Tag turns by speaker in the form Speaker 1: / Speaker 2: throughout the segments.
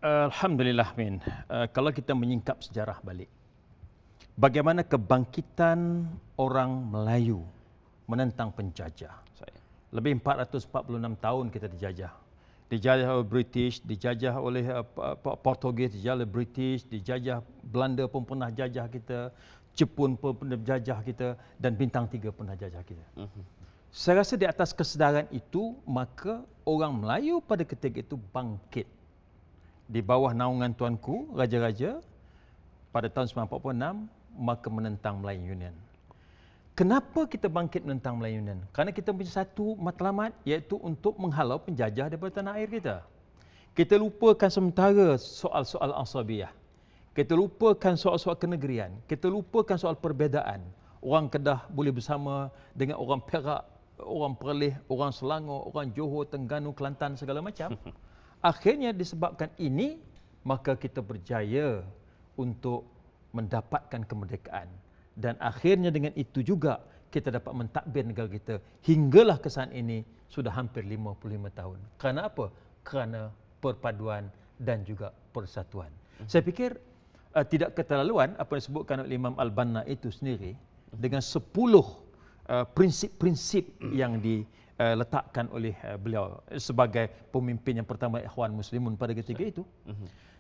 Speaker 1: Alhamdulillah, Min. Kalau kita menyingkap sejarah balik, bagaimana kebangkitan orang Melayu menentang penjajah. Lebih 446 tahun kita dijajah. Dijajah oleh British, dijajah oleh Portugis, dijajah oleh British, dijajah Belanda pun pernah jajah kita, Jepun pun pernah jajah kita, dan Bintang Tiga pernah jajah kita. Saya rasa di atas kesedaran itu, maka orang Melayu pada ketika itu bangkit. Di bawah naungan tuanku, Raja-Raja, pada tahun 1946, maka menentang Melayu Union. Kenapa kita bangkit menentang Melayu Union? Kerana kita punya satu matlamat, iaitu untuk menghalau penjajah daripada tanah air kita. Kita lupakan sementara soal-soal asabiyah. Kita lupakan soal-soal kenegerian. Kita lupakan soal perbezaan. Orang Kedah boleh bersama dengan orang Perak, orang Perlis, orang Selangor, orang Johor, Terengganu, Kelantan, segala macam. Akhirnya disebabkan ini, maka kita berjaya untuk mendapatkan kemerdekaan. Dan akhirnya dengan itu juga kita dapat mentadbir negara kita. Hinggalah ke saat ini sudah hampir 55 tahun. Kerana apa? Kerana perpaduan dan juga persatuan. Saya fikir tidak keterlaluan apa yang disebutkan oleh Imam Al-Banna itu sendiri dengan 10 prinsip-prinsip yang diletakkan oleh beliau sebagai pemimpin yang pertama Ikhwan Muslimun pada ketika itu.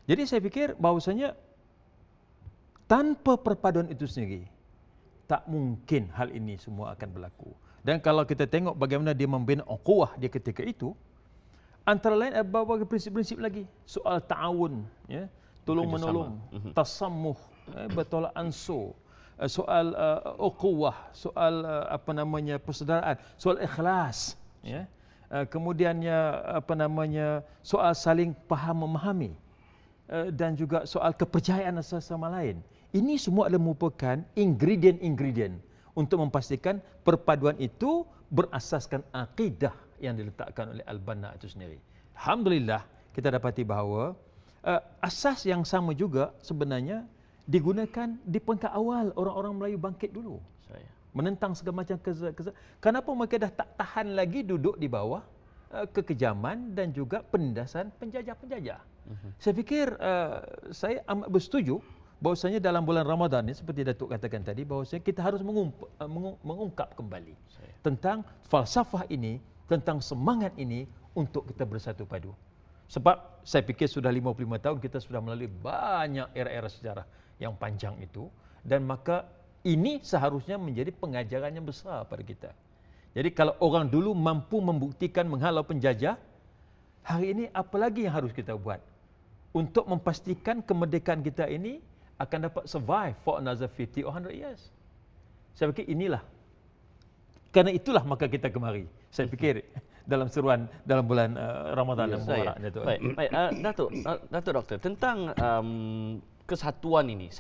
Speaker 1: Jadi saya fikir bahawasanya tanpa perpaduan itu sendiri, tak mungkin hal ini semua akan berlaku. Dan kalau kita tengok bagaimana dia membina ukhuwah dia ketika itu, antara lain ada beberapa prinsip-prinsip lagi. Soal ta'awun, ya, tolong-menolong, tasammuh, bertolak ansur, soal ukhuwah, soal persaudaraan, soal ikhlas, ya. Kemudiannya soal saling faham memahami, dan juga soal kepercayaan sesama lain. Ini semua adalah merupakan ingredient untuk memastikan perpaduan itu berasaskan akidah yang diletakkan oleh Al-Banna itu sendiri. Alhamdulillah kita dapati bahawa asas yang sama juga sebenarnya digunakan di peringkat awal orang-orang Melayu bangkit dulu. Menentang segala macam kenapa mereka dah tak tahan lagi duduk di bawah kekejaman dan juga penindasan penjajah-penjajah. Saya fikir saya amat bersetuju bahawasanya dalam bulan Ramadan ini, seperti Datuk katakan tadi, bahawasanya kita harus mengungkap kembali tentang falsafah ini, tentang semangat ini untuk kita bersatu padu. Sebab saya fikir sudah 55 tahun kita sudah melalui banyak era-era sejarah yang panjang itu, dan maka ini seharusnya menjadi pengajaran yang besar pada kita. Jadi kalau orang dulu mampu membuktikan menghalau penjajah, hari ini apa lagi yang harus kita buat untuk memastikan kemerdekaan kita ini akan dapat survive for another 50 or 100 years. Saya fikir inilah. Kerana itulah maka kita kemari. Saya fikir dalam seruan dalam bulan Ramadan dan Muharram.
Speaker 2: Baik, Datuk Doktor, tentang kesatuan ini.